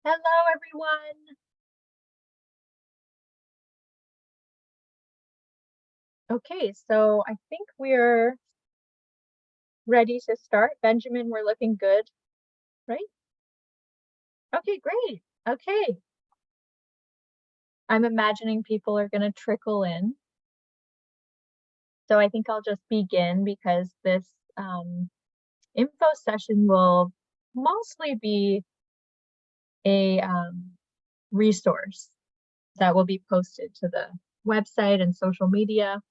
Hello, everyone. Okay, so I think we're ready to start. Benjamin, we're looking good, right? Okay, great. Okay. I'm imagining people are going to trickle in. So I think I'll just begin because this info session will mostly be a resource that will be posted to the website and social media.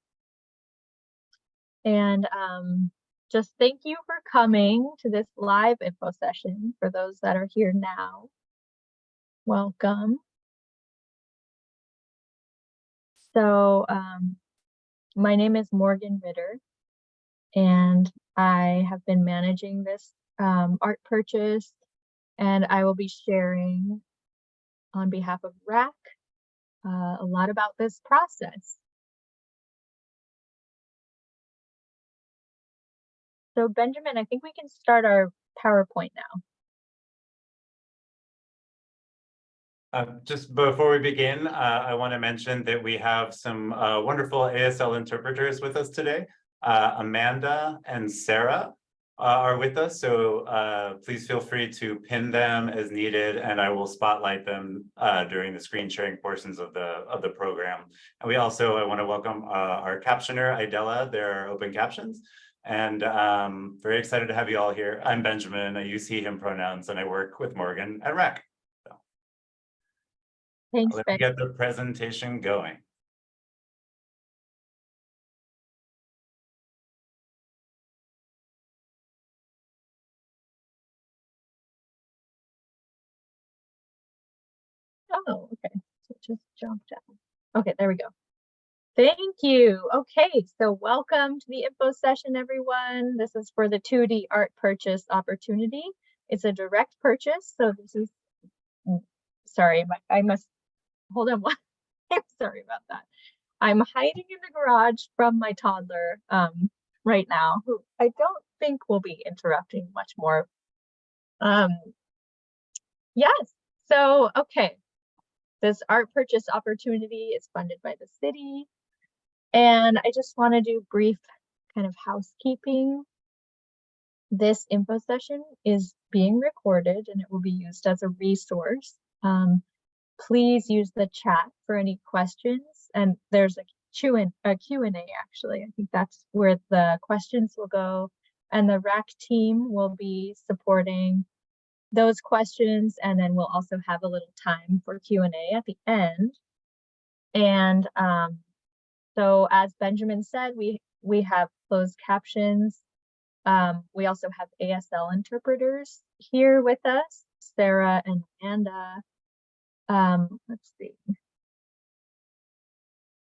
And just thank you for coming to this live info session. For those that are here now, welcome. So my name is Morgan Ritter, and I have been managing this art purchase, and I will be sharing on behalf of RACC a lot about this process. So Benjamin, I think we can start our PowerPoint now. Just before we begin, I want to mention that we have some wonderful ASL interpreters with us today. Amanda and Sarah are with us, so please feel free to pin them as needed, and I will spotlight them during the screen sharing portions of the program. And we also, I want to welcome our captioner, Idella. They're open captions. And very excited to have you all here. I'm Benjamin. I use he, him pronouns, and I work with Morgan at RACC. Thanks, Let's get the presentation going. Oh, okay. So just jumped out. Okay, there we go. Thank you. Okay, so welcome to the info session, everyone. This is for the 2D art purchase opportunity. It's a direct purchase, so this is, sorry, I must, hold on one. I'm sorry about that. I'm hiding in the garage from my toddler right now, who I don't think will be interrupting much more. Yes, so, okay. This art purchase opportunity is funded by the city. And I just want to do brief kind of housekeeping. This info session is being recorded and it will be used as a resource. Please use the chat for any questions. And there's a Q&A actually. I think that's where the questions will go. And the RACC team will be supporting those questions. And then we'll also have a little time for Q&A at the end. And so as Benjamin said, we have closed captions. We also have ASL interpreters here with us, Sarah and Amanda. Let's see.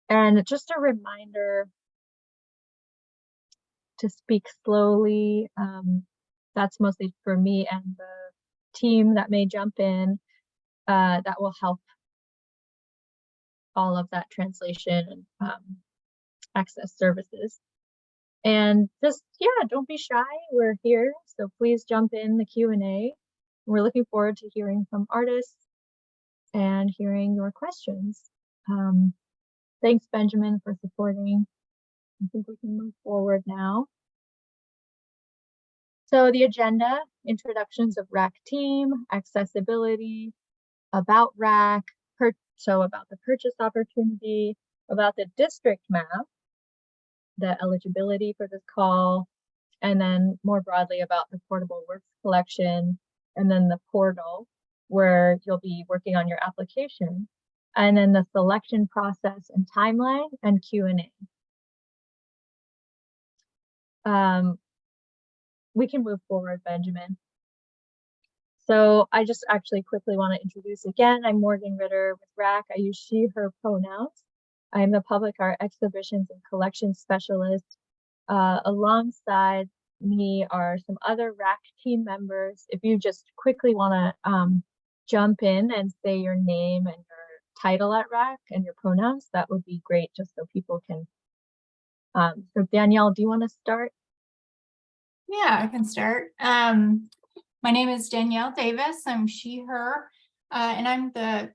And just a reminder to speak slowly. That's mostly for me and the team that may jump in. That will help all of that translation and access services. And just, yeah, don't be shy. We're here, so please jump in the Q&A. We're looking forward to hearing from artists and hearing your questions. Thanks, Benjamin, for supporting. I think we can move forward now. So the agenda: introductions of RACC team, accessibility, about RACC, so about the purchase opportunity, about the district map, the eligibility for this call, and then more broadly about the portable works collection, and then the portal where you'll be working on your application, and then the selection process and timeline and Q&A. We can move forward, Benjamin. So I just actually quickly want to introduce again. I'm Morgan Ritter with RACC. I use she, her pronouns. I'm the public art exhibitions and collections specialist. Alongside me are some other RACC team members. If you just quickly want to jump in and say your name and your title at RACC and your pronouns, that would be great, just so people can. So Danielle, do you want to start? Yeah, I can start. My name is Danielle Davis. I'm she, her. and I'm the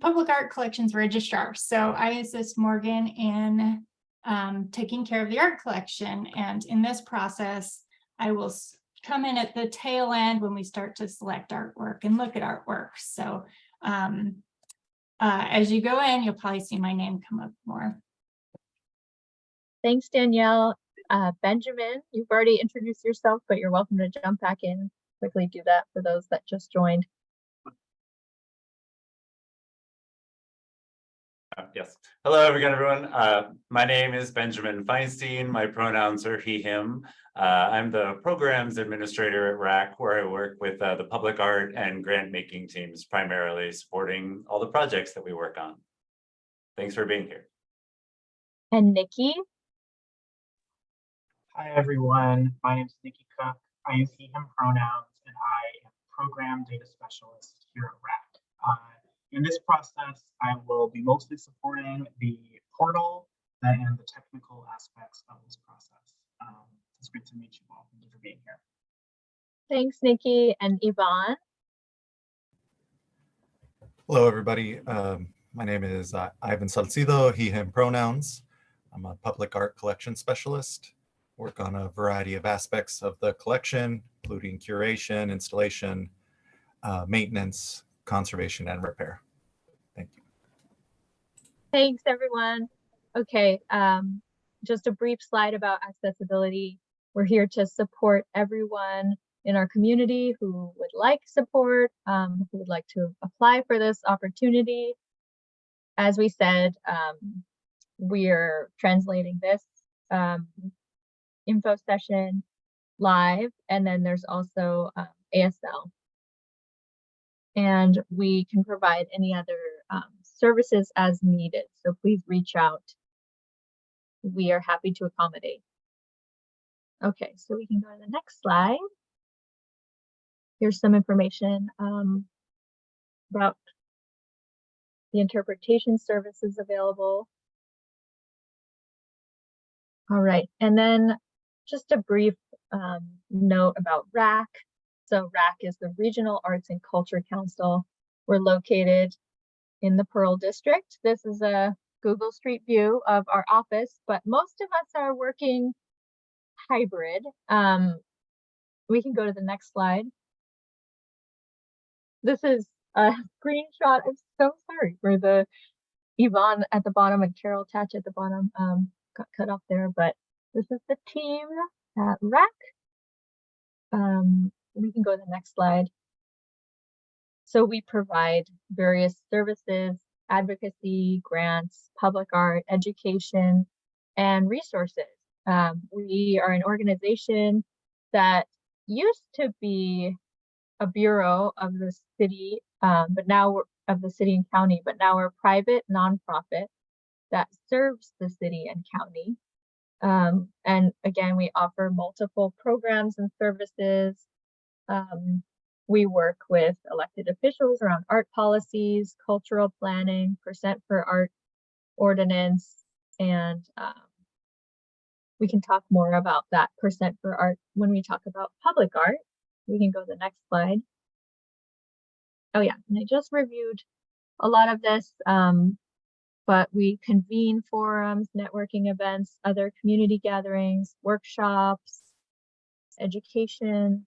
public art collections registrar. So I assist Morgan in taking care of the art collection. And in this process, I will come in at the tail end when we start to select artwork and look at artwork. So as you go in, you'll probably see my name come up more. Thanks, Danielle. Benjamin, you've already introduced yourself, but you're welcome to jump back in. Quickly do that for those that just joined. Yes. Hello, everyone. My name is Benjamin Feinstein. My pronouns are he, him. I'm the programs administrator at RACC, where I work with the public art and grant making teams, primarily supporting all the projects that we work on. Thanks for being here. And Nikki. Hi, everyone. My name is Nikki Cook. I use he, him pronouns, and I am program data specialist here at RACC. In this process, I will be mostly supporting the portal and the technical aspects of this process. It's great to meet you all. Thank you for being here. Thanks, Nikki. And Yvonne. Hello, everybody. My name is Ivan Salcido, he, him pronouns. I'm a public art collection specialist. Work on a variety of aspects of the collection, including curation, installation, maintenance, conservation, and repair. Thank you. Thanks, everyone. Okay, just a brief slide about accessibility. We're here to support everyone in our community who would like support, who would like to apply for this opportunity. As we said, we're translating this info session live, and then there's also ASL. And we can provide any other services as needed. So please reach out. We are happy to accommodate. Okay, so we can go to the next slide. Here's some information about the interpretation services available. All right, and then just a brief note about RACC. So RACC is the Regional Arts and Culture Council. We're located in the Pearl District. This is a Google Street View of our office, but most of us are working hybrid. We can go to the next slide. This is a screenshot. I'm so sorry for the Yvonne at the bottom and Carol Tatch at the bottom. Got cut off there, but this is the team at RACC. We can go to the next slide. So we provide various services, advocacy, grants, public art, education, and resources. We are an organization that used to be a bureau of the city, but now we're of the city and county, but now we're a private nonprofit that serves the city and county. And again, we offer multiple programs and services. We work with elected officials around art policies, cultural planning, percent for art ordinance, and we can talk more about that percent for art when we talk about public art. We can go to the next slide. Oh yeah, and I just reviewed a lot of this, but we convene forums, networking events, other community gatherings, workshops, education,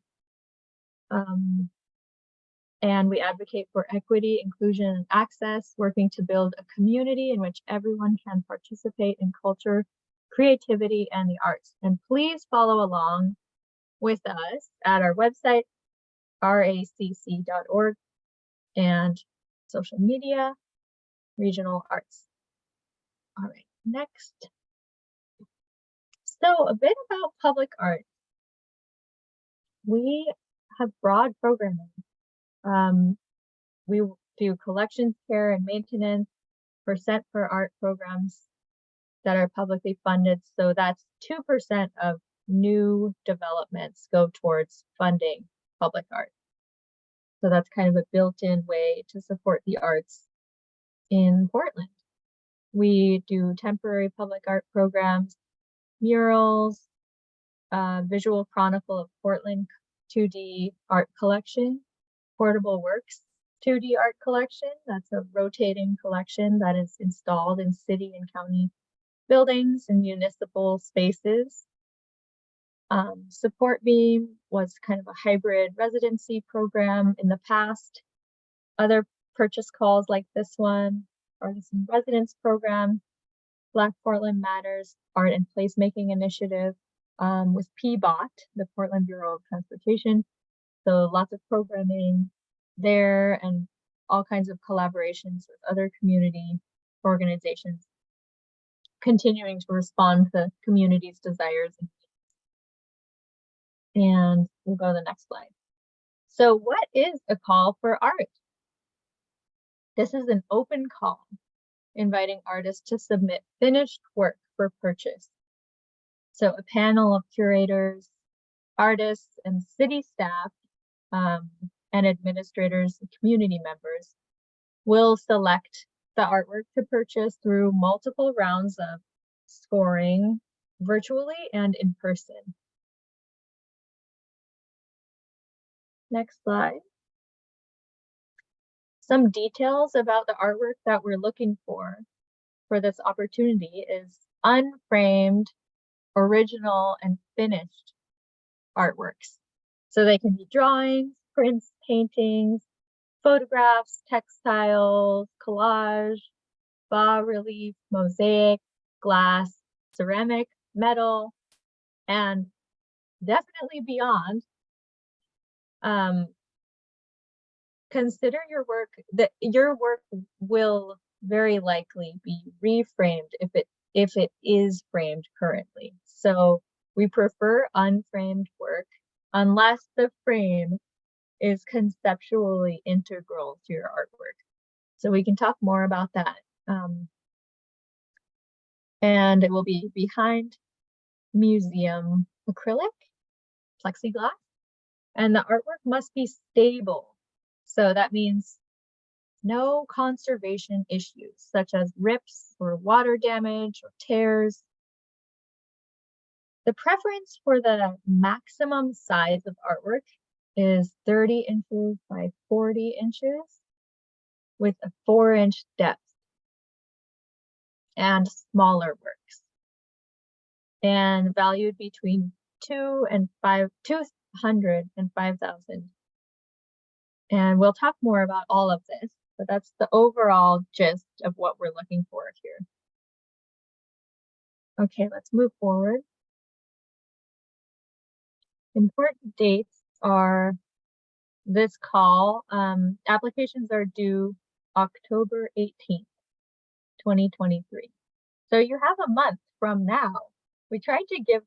and we advocate for equity, inclusion, and access, working to build a community in which everyone can participate in culture, creativity, and the arts. And please follow along with us at our website, racc.org, and social media, regional arts. All right, next. So a bit about public art. We have broad programming. We do collections, care, and maintenance, percent for art programs that are publicly funded. So that's 2% of new developments go towards funding public art. So that's kind of a built-in way to support the arts in Portland. We do temporary public art programs, murals, visual chronicle of Portland 2D art collection, portable works, 2D art collection. That's a rotating collection that is installed in city and county buildings and municipal spaces. Support Beam was kind of a hybrid residency program in the past. Other purchase calls like this one, Artists in Residence program, Black Portland Matters Art and Placemaking Initiative with PBOT, the Portland Bureau of Transportation. So lots of programming there and all kinds of collaborations with other community organizations, continuing to respond to the community's desires. And we'll go to the next slide. So what is a call for art? This is an open call, inviting artists to submit finished work for purchase. So a panel of curators, artists, and city staff, and administrators and community members will select the artwork to purchase through multiple rounds of scoring, virtually and in person. Next slide. Some details about the artwork that we're looking for this opportunity is unframed, original, and finished artworks. So they can be drawings, prints, paintings, photographs, textiles, collage, bas-relief, mosaic, glass, ceramic, metal, and definitely beyond. Consider your work, that your work will very likely be reframed if it is framed currently. So we prefer unframed work unless the frame is conceptually integral to your artwork. So we can talk more about that. And it will be behind museum acrylic, plexiglass, and the artwork must be stable. So that means no conservation issues such as rips or water damage or tears. The preference for the maximum size of artwork is 30 inches by 40 inches with a 4-inch depth and smaller works, and valued between 200 and 5,000. And we'll talk more about all of this, but that's the overall gist of what we're looking for here. Okay, let's move forward. Important dates are this call. Applications are due October 18th, 2023. So you have a month from now. We tried to give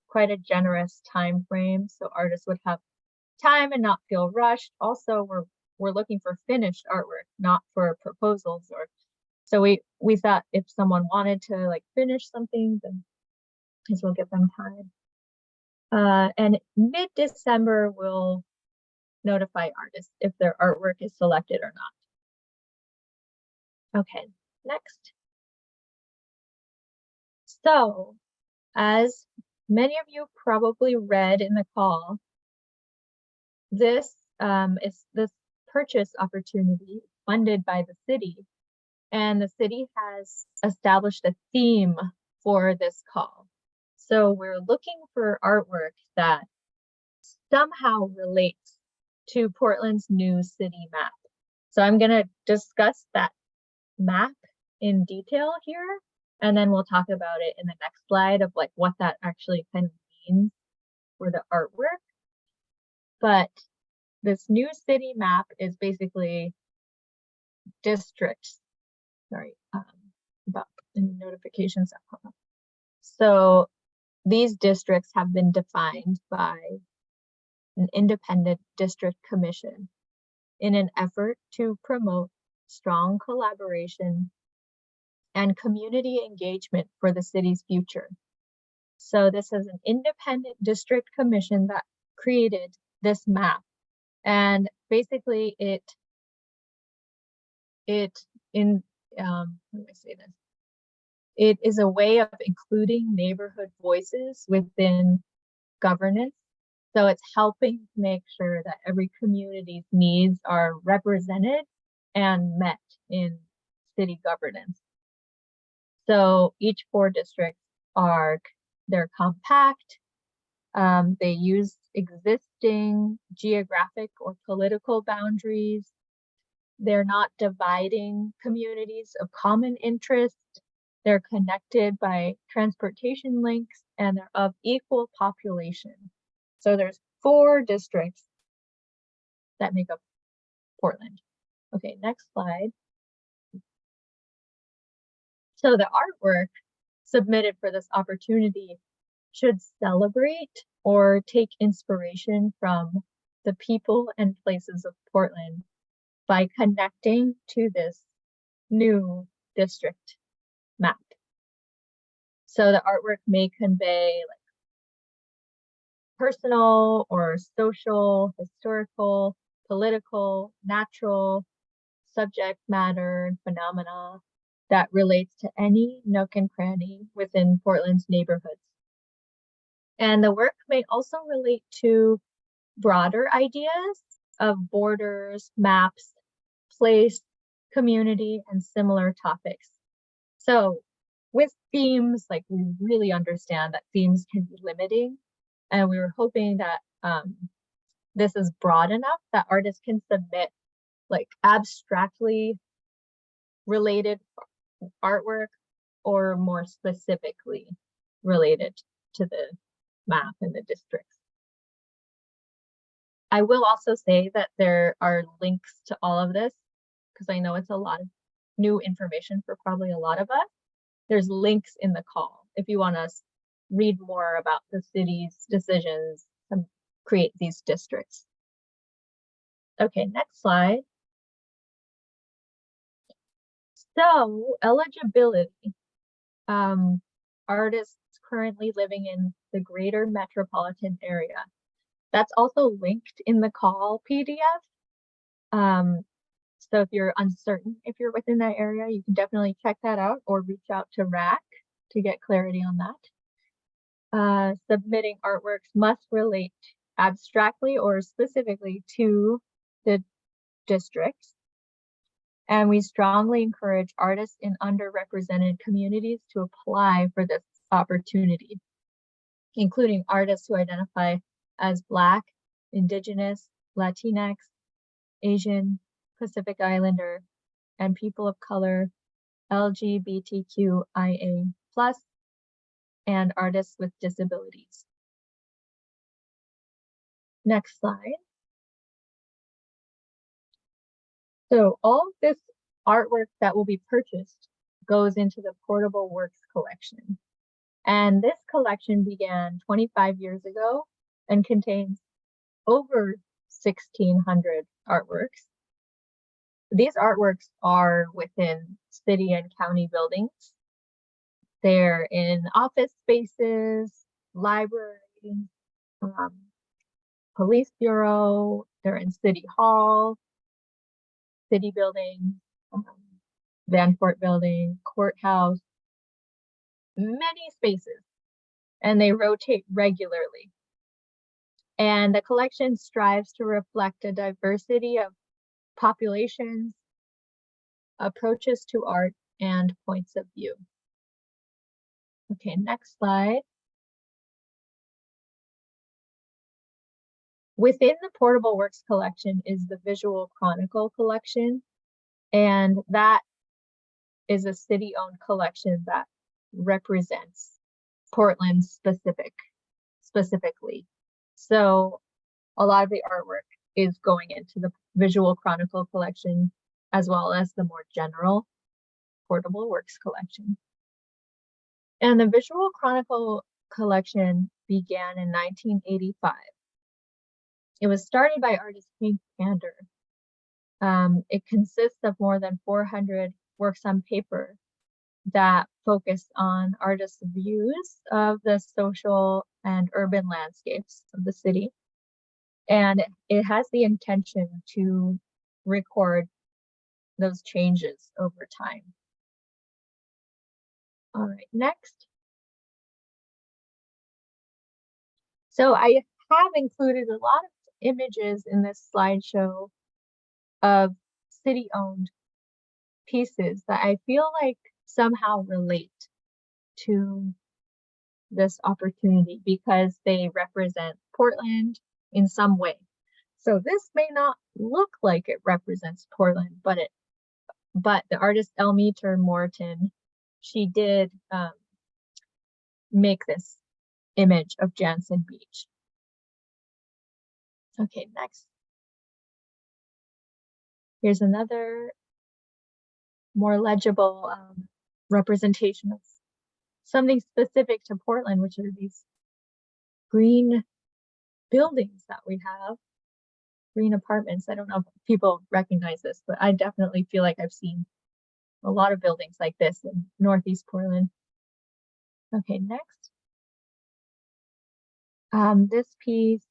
quite a generous time frame so artists would have time and not feel rushed. Also, we're looking for finished artwork, not for proposals. Or so we thought if someone wanted to like finish something, then this will give them time. And mid-December we'll notify artists if their artwork is selected or not. Okay, next. So, as many of you probably read in the call, this is this purchase opportunity funded by the city, and the city has established a theme for this call. So we're looking for artwork that somehow relates to Portland's new city map. So I'm going to discuss that map in detail here, and then we'll talk about it in the next slide of like what that actually kind of means for the artwork. But this new city map is basically districts. Sorry, about any notifications that come up. So these districts have been defined by an independent district commission in an effort to promote strong collaboration and community engagement for the city's future. So this is an independent district commission that created this map, and basically it is a way of including neighborhood voices within governance. So it's helping to make sure that every community's needs are represented and met in city governance. So each 4 districts they're compact. They use existing geographic or political boundaries. They're not dividing communities of common interest. They're connected by transportation links and they're of equal population. So there's 4 districts that make up Portland. Okay, next slide. So the artwork submitted for this opportunity should celebrate or take inspiration from the people and places of Portland by connecting to this new district map. So the artwork may convey like personal or social, historical, political, natural subject matter and phenomena that relates to any nook and cranny within Portland's neighborhoods. And the work may also relate to broader ideas of borders, maps, place, community, and similar topics. So with themes, like we really understand that themes can be limiting. And we were hoping that this is broad enough that artists can submit like abstractly related artwork or more specifically related to the map and the districts. I will also say that there are links to all of this because I know it's a lot of new information for probably a lot of us. There's links in the call if you want to read more about the city's decisions to create these districts. Okay, next slide. So eligibility, artists currently living in the Greater Metropolitan Area. That's also linked in the call PDF. So if you're uncertain if you're within that area, you can definitely check that out or reach out to RACC to get clarity on that. Submitting artworks must relate abstractly or specifically to the districts. And we strongly encourage artists in underrepresented communities to apply for this opportunity, including artists who identify as Black, Indigenous, Latinx, Asian, Pacific Islander, and people of color, LGBTQIA+, and artists with disabilities. Next slide. So all of this artwork that will be purchased goes into the Portable Works collection. And this collection began 25 years ago and contains over 1,600 artworks. These artworks are within city and county buildings. They're in office spaces, libraries, police bureau, they're in city hall, city building, Vanport building, courthouse, many spaces, and they rotate regularly. And the collection strives to reflect a diversity of populations, approaches to art, and points of view. Okay, next slide. Within the Portable Works collection is the Visual Chronicle collection, and that is a city-owned collection that represents Portland specifically. So a lot of the artwork is going into the Visual Chronicle collection as well as the more general Portable Works collection. And the Visual Chronicle collection began in 1985. It was started by artist Hank Kander. It consists of more than 400 works on paper that focus on artists' views of the social and urban landscapes of the city. And it has the intention to record those changes over time. All right, next. So I have included a lot of images in this slideshow of city-owned pieces that I feel like somehow relate to this opportunity because they represent Portland in some way. So this may not look like it represents Portland, but the artist Elmita Morton, she did make this image of Jansen Beach. Okay, next. Here's another more legible representation of something specific to Portland, which are these green buildings that we have, green apartments. I don't know if people recognize this, but I definitely feel like I've seen a lot of buildings like this in Northeast Portland. Okay, next. This piece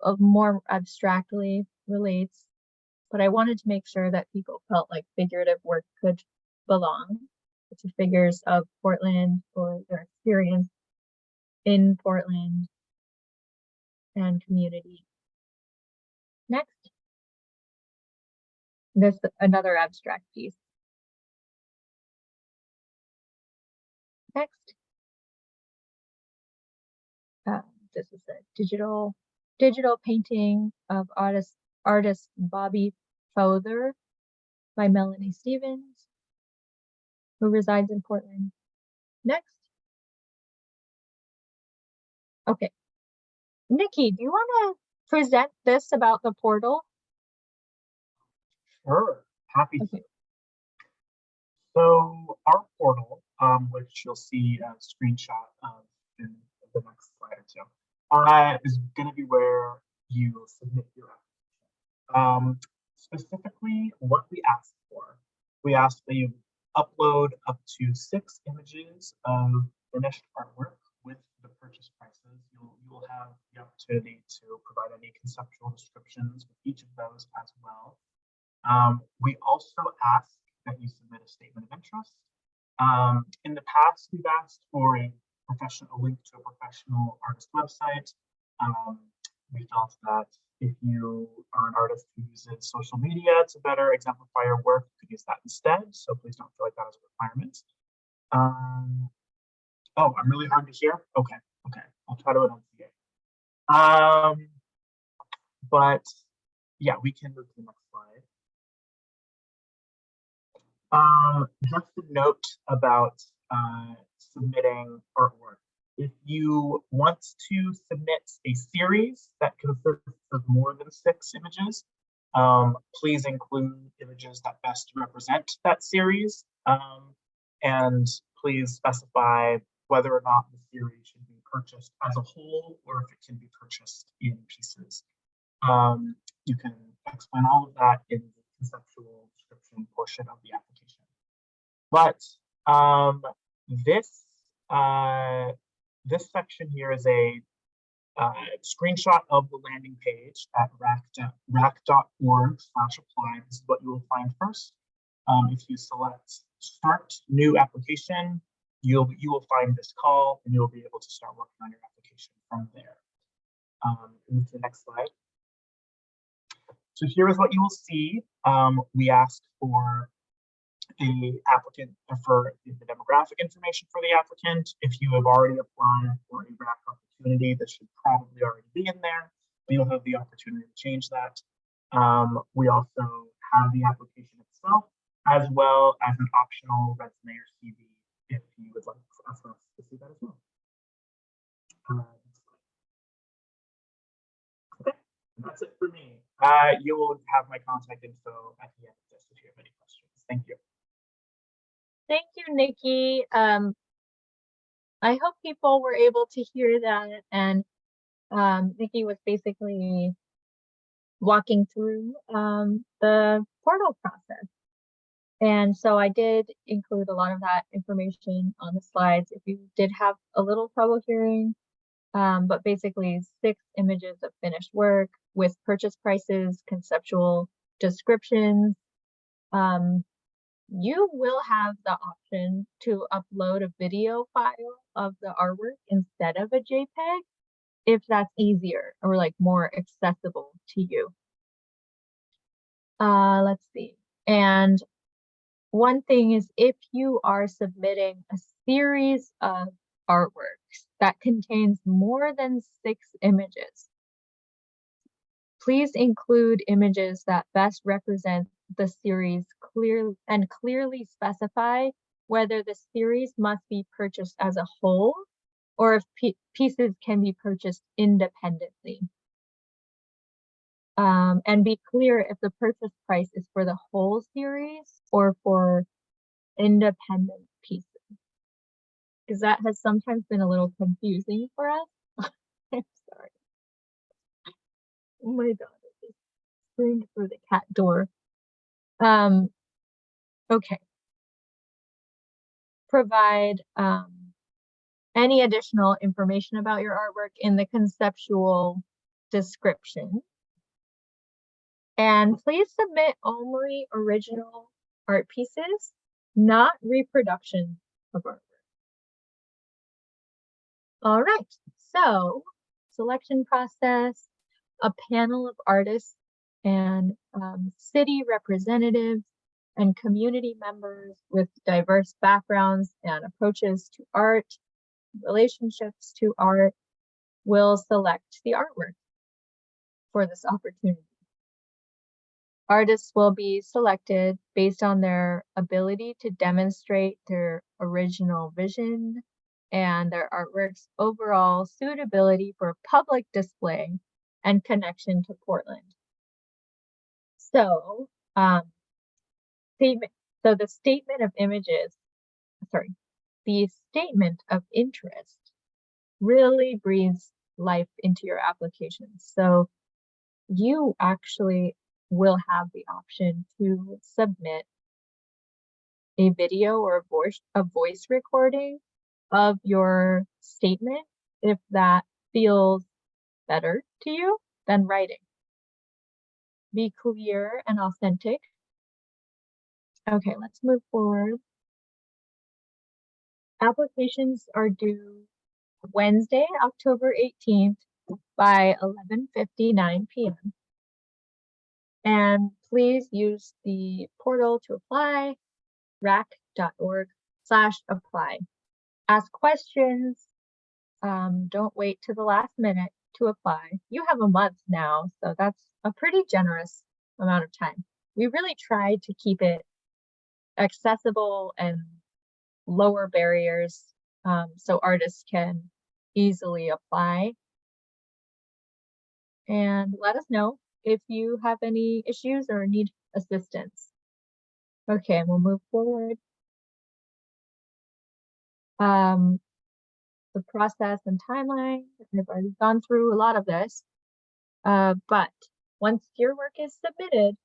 of more abstractly relates, but I wanted to make sure that people felt like figurative work could belong to figures of Portland or their experience in Portland and community. Next. This another abstract piece. Next. This is a digital painting of artist Bobby Fowler by Melanie Stevens, who resides in Portland. Next. Okay. Nikki, do you want to present this about the portal? Sure, happy to. Okay. So our portal, which you'll see a screenshot of in the next slide or two, is going to be where you submit your application. Specifically, what we ask for, we ask that you upload up to 6 images of finished artwork with the purchase prices. You will have the opportunity to provide any conceptual descriptions with each of those as well. We also ask that you submit a statement of interest. In the past, we've asked for a link to a professional artist website. We felt that if you are an artist who uses social media to better exemplify your work, you could use that instead. So please don't feel like that is a requirement. Oh, I'm really hard to hear. Okay, I'll try to enunciate. But yeah, we can move to the next slide. Just a note about submitting artwork. If you want to submit a series that consists of more than 6 images, please include images that best represent that series. And please specify whether or not the series should be purchased as a whole or if it can be purchased in pieces. You can explain all of that in the conceptual description portion of the application. But this section here is a screenshot of the landing page at rac.org/apply. This is what you will find first. If you select Start New Application, you will find this call and you'll be able to start working on your application from there. Move to the next slide. So here is what you will see. We asked for the applicant for the demographic information for the applicant. If you have already applied for a RACC opportunity, this should probably already be in there, but you'll have the opportunity to change that. We also have the application itself, as well as an optional resume or CV if you would like us to see that as well. Okay, that's it for me. You will have my contact info at the end of this if you have any questions. Thank you. Thank you, Nikki. I hope people were able to hear that, and Nikki was basically walking through the portal process. And so I did include a lot of that information on the slides if you did have a little trouble hearing, but basically 6 images of finished work with purchase prices, conceptual descriptions. You will have the option to upload a video file of the artwork instead of a JPEG. if that's easier or like more accessible to you. Let's see. And one thing is, if you are submitting a series of artworks that contains more than 6 images, please include images that best represent the series clearly specify whether the series must be purchased as a whole or if pieces can be purchased independently. And be clear if the purchase price is for the whole series or for independent pieces, because that has sometimes been a little confusing for us. I'm sorry. Oh my God, I just screamed through the cat door. Okay. Provide any additional information about your artwork in the conceptual description. And please submit only original art pieces, not reproductions of artwork. All right, so selection process, a panel of artists and city representatives and community members with diverse backgrounds and approaches to art, relationships to art, will select the artwork for this opportunity. Artists will be selected based on their ability to demonstrate their original vision and their artwork's overall suitability for public display and connection to Portland. So, the statement of interest really breathes life into your application. So you actually will have the option to submit a video or a voice recording of your statement if that feels better to you than writing. Be clear and authentic. Okay, let's move forward. Applications are due Wednesday, October 18th by 11:59 p.m. And please use the portal to apply, racc.org/apply. Ask questions. Don't wait to the last minute to apply. You have a month now, so that's a pretty generous amount of time. We really tried to keep it accessible and lower barriers so artists can easily apply. And let us know if you have any issues or need assistance. Okay, we'll move forward. The process and timeline, I've already gone through a lot of this, but once your work is submitted,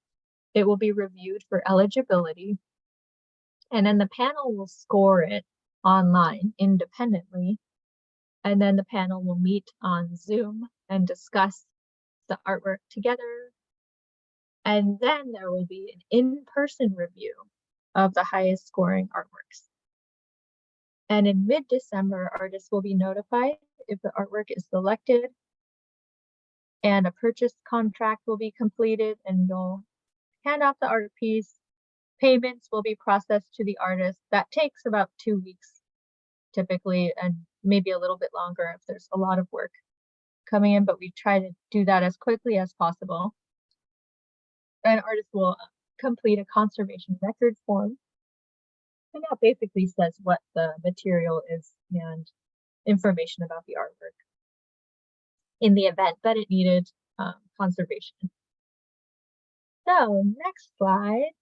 it will be reviewed for eligibility, and then the panel will score it online independently, and then the panel will meet on Zoom and discuss the artwork together, and then there will be an in-person review of the highest scoring artworks. And in mid-December, artists will be notified if the artwork is selected, and a purchase contract will be completed, and you'll hand off the art piece. Payments will be processed to the artist. That takes about 2 weeks typically, and maybe a little bit longer if there's a lot of work coming in, but we try to do that as quickly as possible. And artists will complete a conservation record form, and that basically says what the material is and information about the artwork in the event that it needed conservation. So next slide.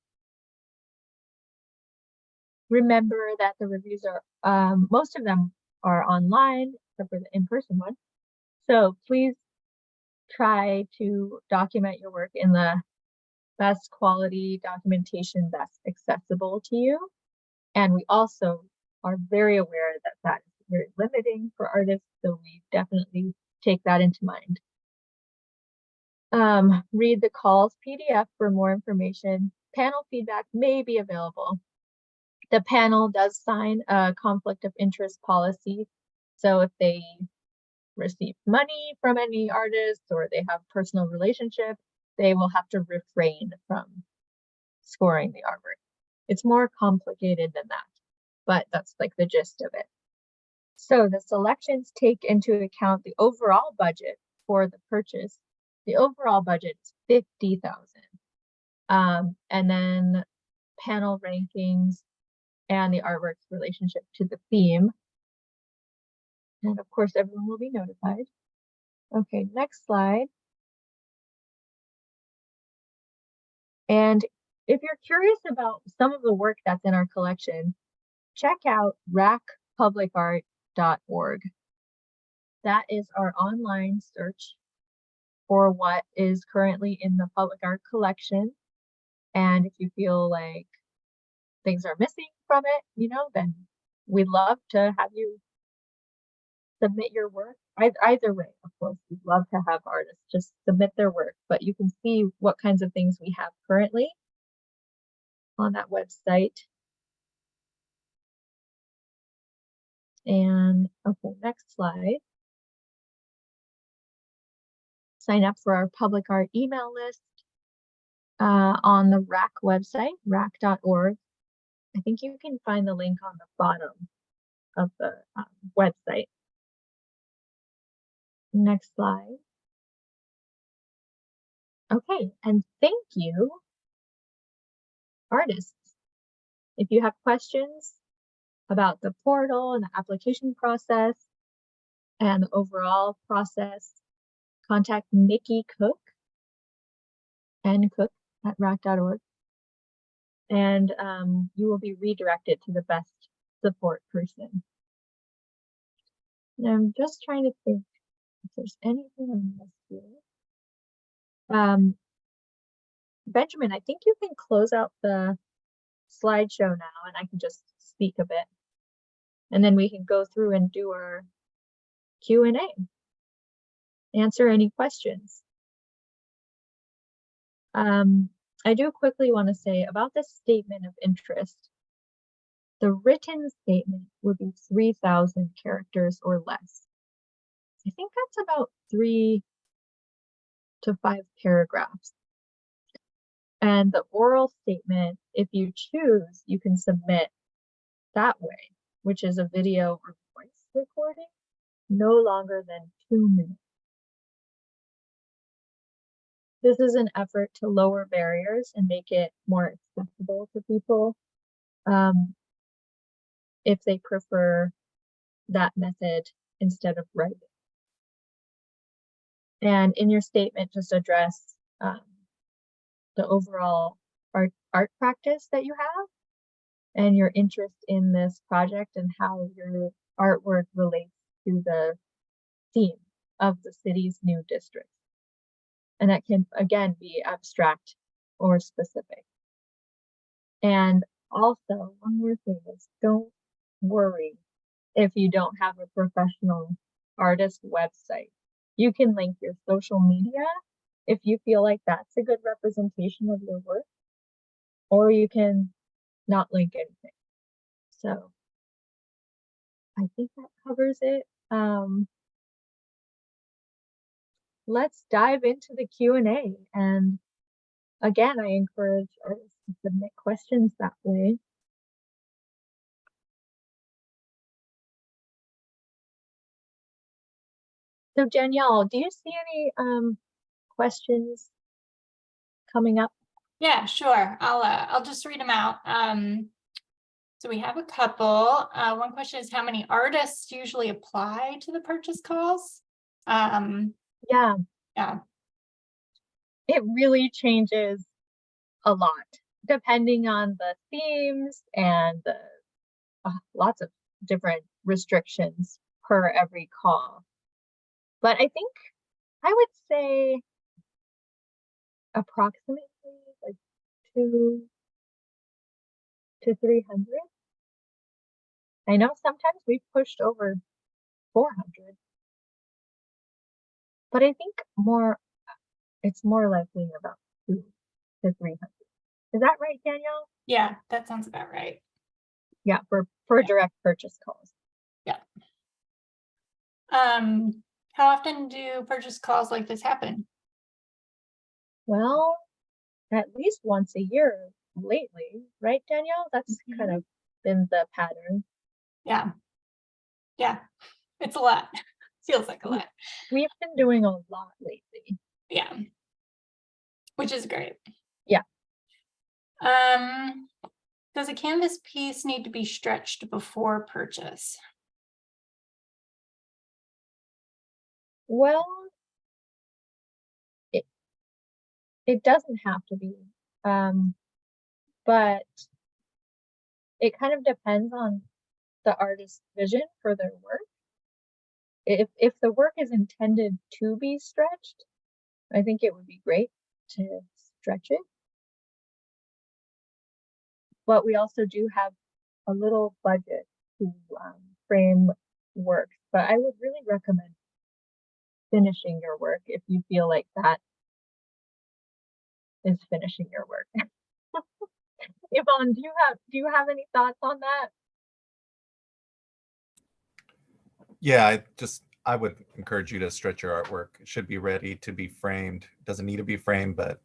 Remember that the reviews are, most of them are online, except for the in-person one. So please try to document your work in the best quality documentation that's accessible to you. And we also are very aware that that is very limiting for artists, so we definitely take that into mind. Read the calls PDF for more information. Panel feedback may be available. The panel does sign a conflict of interest policy, so if they receive money from any artist or they have personal relationship, they will have to refrain from scoring the artwork. It's more complicated than that, but that's like the gist of it. So the selections take into account the overall budget for the purchase. The overall budget is $50,000. And then panel rankings and the artwork's relationship to the theme. And of course, everyone will be notified. Okay, next slide. And if you're curious about some of the work that's in our collection, check out raccpublicart.org. That is our online search for what is currently in the public art collection. And if you feel like things are missing from it, then we'd love to have you submit your work. Either way, of course, we'd love to have artists just submit their work, but you can see what kinds of things we have currently on that website. And okay, next slide. Sign up for our public art email list on the RACC website, racc.org. I think you can find the link on the bottom of the website. Next slide. Okay, and thank you, artists. If you have questions about the portal and the application process and the overall process, contact Nikki Cook, @racc.org, and you will be redirected to the best support person. And I'm just trying to think if there's anything I missed here. Benjamin, I think you can close out the slideshow now and I can just speak a bit. And then we can go through and do our Q&A. Answer any questions. I do quickly want to say about the statement of interest. The written statement would be 3,000 characters or less. I think that's about 3 to 5 paragraphs. And the oral statement, if you choose, you can submit that way, which is a video or voice recording, no longer than 2 minutes. This is an effort to lower barriers and make it more accessible to people if they prefer that method instead of writing. And in your statement, just address the overall art practice that you have and your interest in this project and how your artwork relates to the theme of the city's new district. And that can, again, be abstract or specific. And also, one more thing is don't worry if you don't have a professional artist website. You can link your social media if you feel like that's a good representation of your work, or you can not link anything. So I think that covers it. Let's dive into the Q&A. And again, I encourage artists to submit questions that way. So Danielle, do you see any questions coming up? Yeah, sure. I'll just read them out. So we have a couple. One question is how many artists usually apply to the purchase calls? Yeah. Yeah. It really changes a lot depending on the themes and the lots of different restrictions per every call. But I think I would say approximately like 200 to 300. I know sometimes we've pushed over 400. But I think it's more likely about 200 to 300. Is that right, Danielle? Yeah, that sounds about right. Yeah, for direct purchase calls. Yeah. How often do purchase calls like this happen? Well, at least once a year lately, right, Danielle? That's kind of been the pattern. Yeah. Yeah, it's a lot. Feels like a lot. We've been doing a lot lately. Yeah. Which is great. Yeah. Does a canvas piece need to be stretched before purchase? Well, it doesn't have to be, but it kind of depends on the artist's vision for their work. If the work is intended to be stretched, I think it would be great to stretch it. But we also do have a little budget to frame work. But I would really recommend finishing your work if you feel like that is finishing your work. Yvonne, do you have any thoughts on that? Yeah, I would encourage you to stretch your artwork. It should be ready to be framed. It doesn't need to be framed, but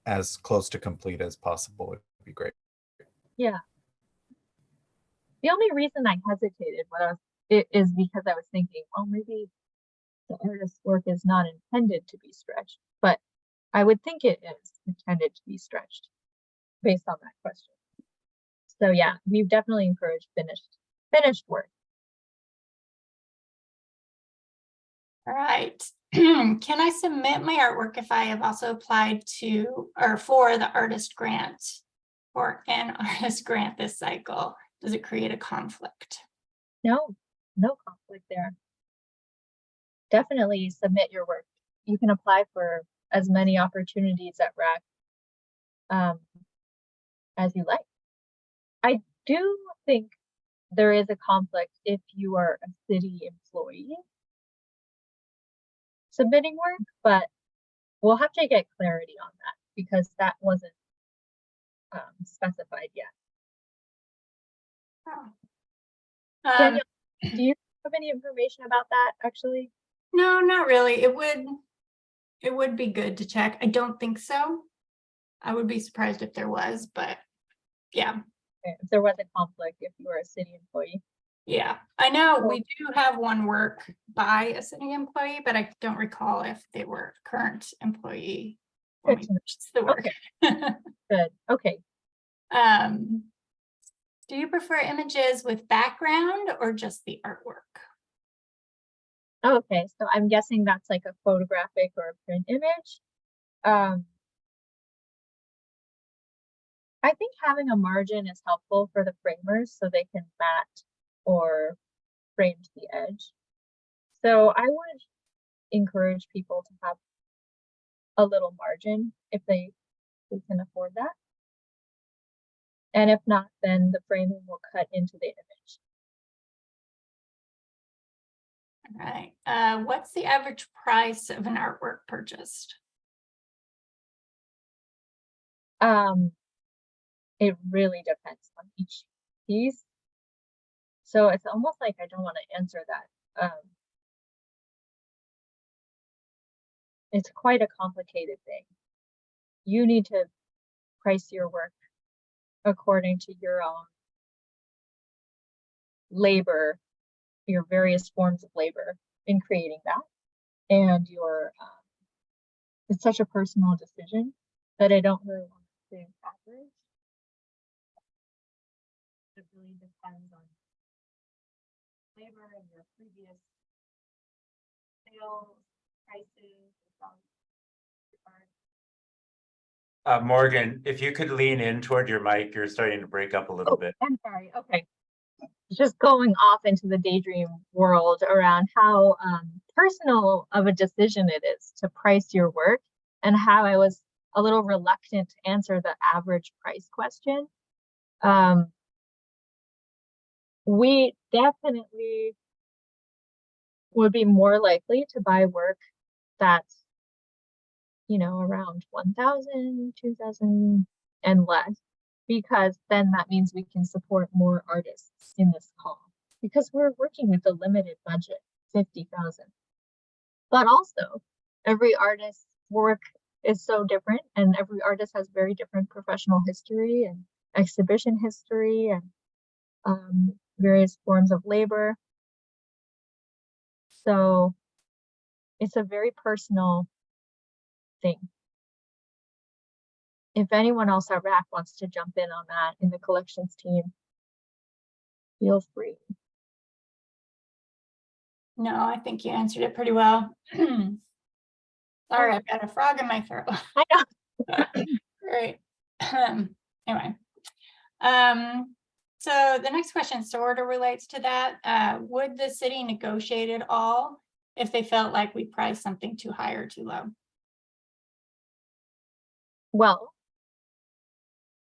as close to complete as possible would be great. Yeah. The only reason I hesitated is because I was thinking, well, maybe the artist's work is not intended to be stretched, but I would think it is intended to be stretched based on that question. So yeah, we've definitely encouraged finished work. All right. Can I submit my artwork if I have also applied to or for the artist grant or an artist grant this cycle? Does it create a conflict? No conflict there. Definitely submit your work. You can apply for as many opportunities at RACC as you like. I do think there is a conflict if you are a city employee submitting work, but we'll have to get clarity on that because that wasn't specified yet. Danielle, do you have any information about that actually? No, not really. It would be good to check. I don't think so. I would be surprised if there was, but yeah. Okay, if there was a conflict if you were a city employee. Yeah, I know we do have one work by a city employee, but I don't recall if they were a current employee when we purchased the work. Okay. Good. Okay. Do you prefer images with background or just the artwork? Okay, so I'm guessing that's like a photographic or a print image. I think having a margin is helpful for the framers so they can mat or frame to the edge. So I would encourage people to have a little margin if they can afford that. And if not, then the framing will cut into the image. All right. What's the average price of an artwork purchased? It really depends on each piece. So it's almost like I don't want to answer that. It's quite a complicated thing. You need to price your work according to your own labor, your various forms of labor in creating that. And it's such a personal decision that I don't really want to say average. It really depends on labor and your previous sales prices. Morgan, if you could lean in toward your mic, you're starting to break up a little bit. I'm sorry. Okay. Just going off into the daydream world around how personal of a decision it is to price your work and how I was a little reluctant to answer the average price question. We definitely would be more likely to buy work that's, around 1,000, 2,000 and less, because then that means we can support more artists in this call because we're working with a limited budget, 50,000. But also, every artist's work is so different, and every artist has very different professional history and exhibition history and various forms of labor. So it's a very personal thing. If anyone else at RACC wants to jump in on that in the collections team, feel free. No, I think you answered it pretty well. Sorry, I've got a frog in my throat. I know. Great. Anyway. So the next question sort of relates to that. Would the city negotiate at all if they felt like we priced something too high or too low? Well,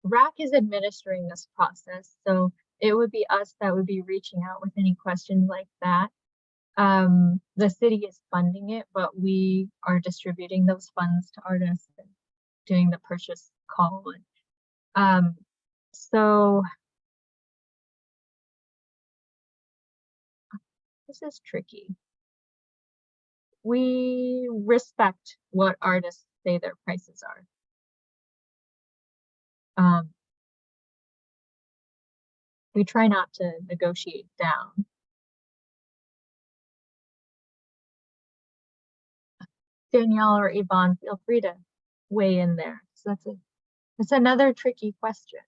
RACC is administering this process, so it would be us that would be reaching out with any questions like that. The city is funding it, but we are distributing those funds to artists and doing the purchase call. So this is tricky. We respect what artists say their prices are. We try not to negotiate down. Danielle or Yvonne, feel free to weigh in there. So that's another tricky question.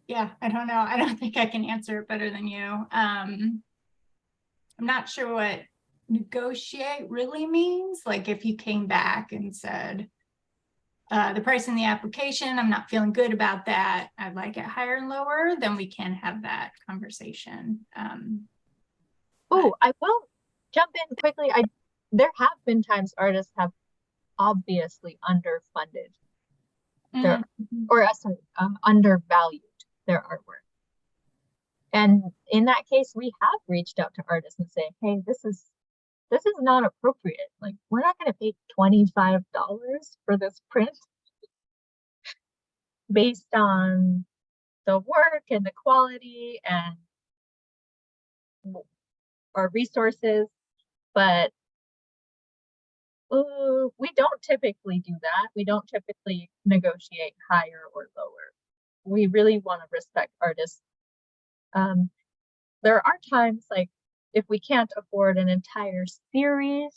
Yeah, I don't know. I don't think I can answer it better than you. I'm not sure what negotiate really means. Like if you came back and said, the price in the application, I'm not feeling good about that, I'd like it higher and lower, then we can have that conversation. Oh, I will jump in quickly. There have been times artists have obviously underfunded their, or sorry, undervalued their artwork. And in that case, we have reached out to artists and say, hey, this is not appropriate. Like, we're not going to pay $25 for this print based on the work and the quality and our resources, but we don't typically do that. We don't typically negotiate higher or lower. We really want to respect artists. There are times like if we can't afford an entire series,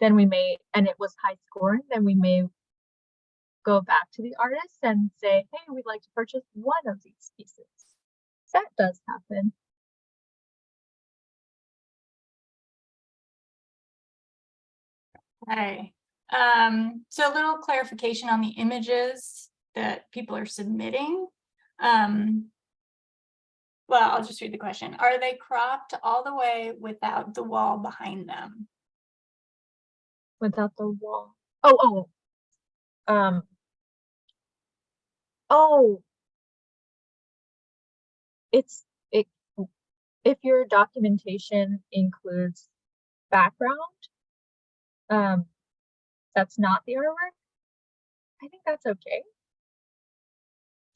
then we may, and it was high scoring, then we may go back to the artist and say, hey, we'd like to purchase one of these pieces. That does happen. Okay. So a little clarification on the images that people are submitting. Well, I'll just read the question. Are they cropped all the way without the wall behind them? Without the wall. If your documentation includes background, that's not the artwork, I think that's okay.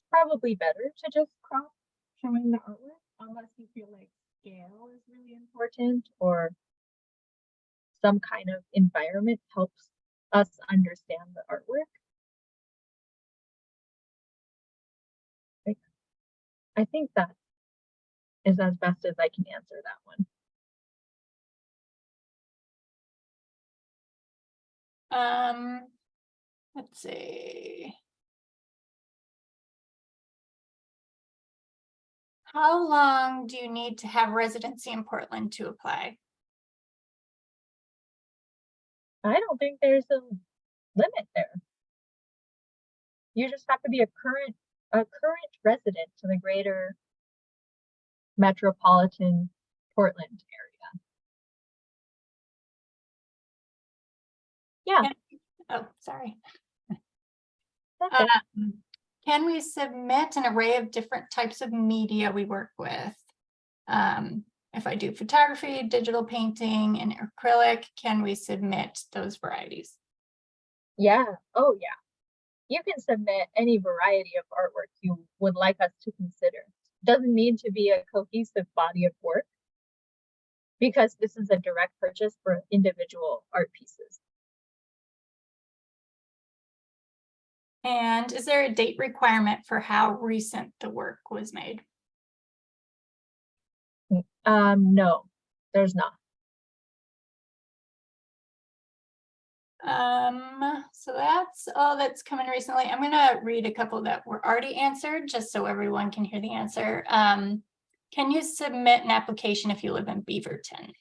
Probably better to just crop showing the artwork unless you feel like scale is really important or some kind of environment helps us understand the artwork. I think that is as best as I can answer that one. Let's see. How long do you need to have residency in Portland to apply? I don't think there's a limit there. You just have to be a current resident to the Greater Metropolitan Portland area. Yeah. Oh, sorry. Okay. Can we submit an array of different types of media we work with? If I do photography, digital painting, and acrylic, can we submit those varieties? Yeah. Oh, yeah. You can submit any variety of artwork you would like us to consider. Doesn't need to be a cohesive body of work. because this is a direct purchase for individual art pieces. And is there a date requirement for how recent the work was made? No, there's not. So that's all that's coming recently. I'm gonna read a couple that were already answered, just so everyone can hear the answer. Can you submit an application if you live in Beaverton?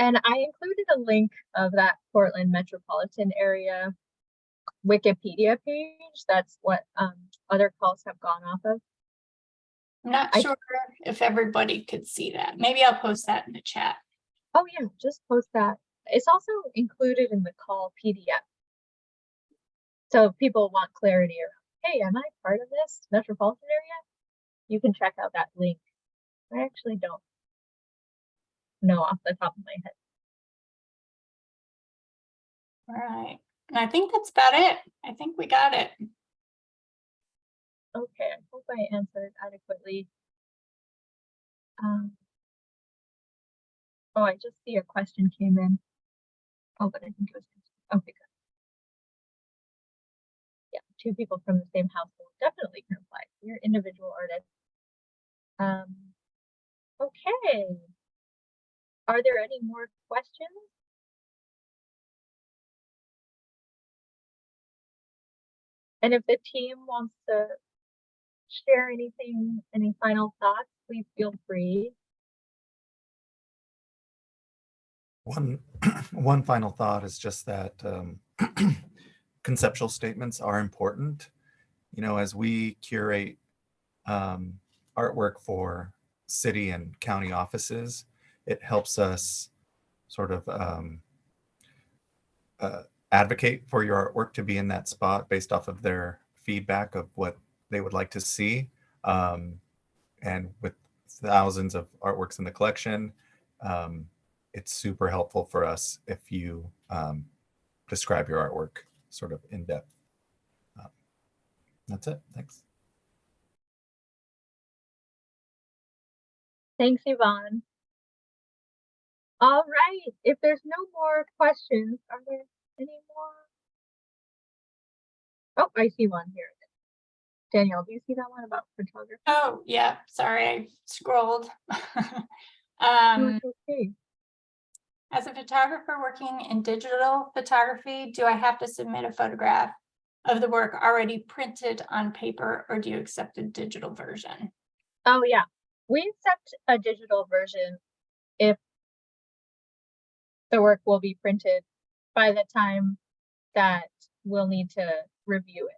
And I included a link of that Portland Metropolitan Area Wikipedia page. That's what other calls have gone off of. I'm not sure if everybody could see that. Maybe I'll post that in the chat. Oh yeah, just post that. It's also included in the call PDF. So if people want clarity around, hey, am I part of this metropolitan area? You can check out that link. I actually don't know off the top of my head. All right. And I think that's about it. I think we got it. Okay, I hope I answered adequately. Oh, I just see a question came in. Oh, but I think it was okay, good. Yeah, 2 people from the same household definitely can apply. You're individual artists. Okay. Are there any more questions? And if the team wants to share anything, any final thoughts, please feel free. One final thought is just that conceptual statements are important. You know, as we curate artwork for city and county offices, it helps us sort of advocate for your artwork to be in that spot based off of their feedback of what they would like to see. And with thousands of artworks in the collection, it's super helpful for us if you describe your artwork sort of in depth. That's it. Thanks. Thanks, Yvonne. All right, if there's no more questions, are there any more? Oh, I see one here. Danielle, do you see that one about photography? Oh, yeah, sorry, I scrolled. Okay. As a photographer working in digital photography, do I have to submit a photograph of the work already printed on paper, or do you accept a digital version? Oh yeah, we accept a digital version if the work will be printed by the time that we'll need to review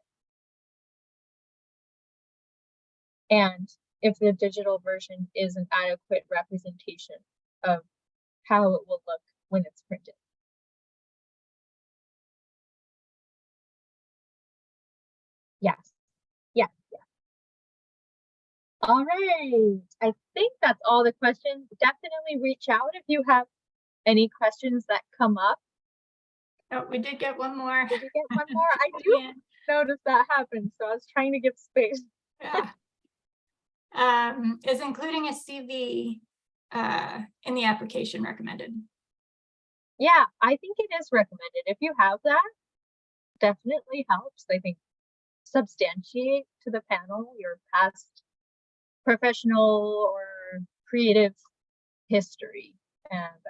it. And if the digital version is an adequate representation of how it will look when it's printed. Yes, yes, yes. All right, I think that's all the questions. Definitely reach out if you have any questions that come up. Oh, we did get one more. Did you get one more? I do Yeah. notice that happen, so I was trying to give space. Yeah. Is including a CV in the application recommended? Yeah, I think it is recommended. If you have that, definitely helps. I think substantiate to the panel your past professional or creative history, and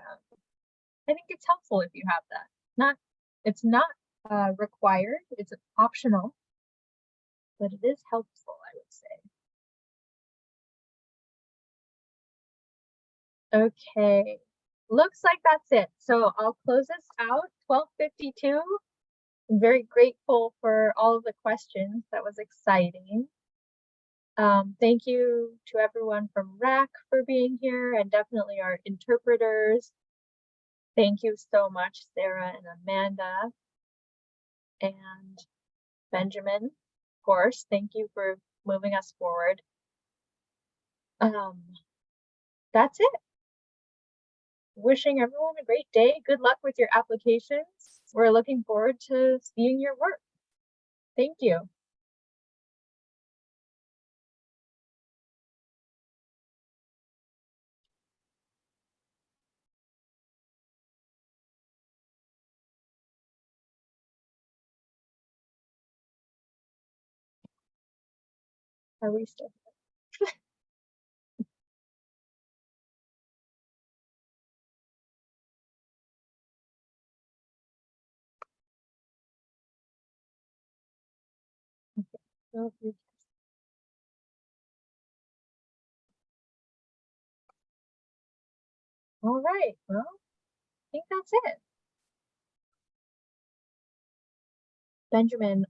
I think it's helpful if you have that. It's not required, it's optional, but it is helpful, I would say. Okay, looks like that's it. So I'll close this out, 12:52. I'm very grateful for all of the questions. That was exciting. Thank you to everyone from RACC for being here, and definitely our interpreters. Thank you so much, Sarah and Amanda. And Benjamin, of course, thank you for moving us forward. That's it. Wishing everyone a great day. Good luck with your applications. We're looking forward to seeing your work. Thank you. Are we still? Well, all right, well, I think that's it. Benjamin,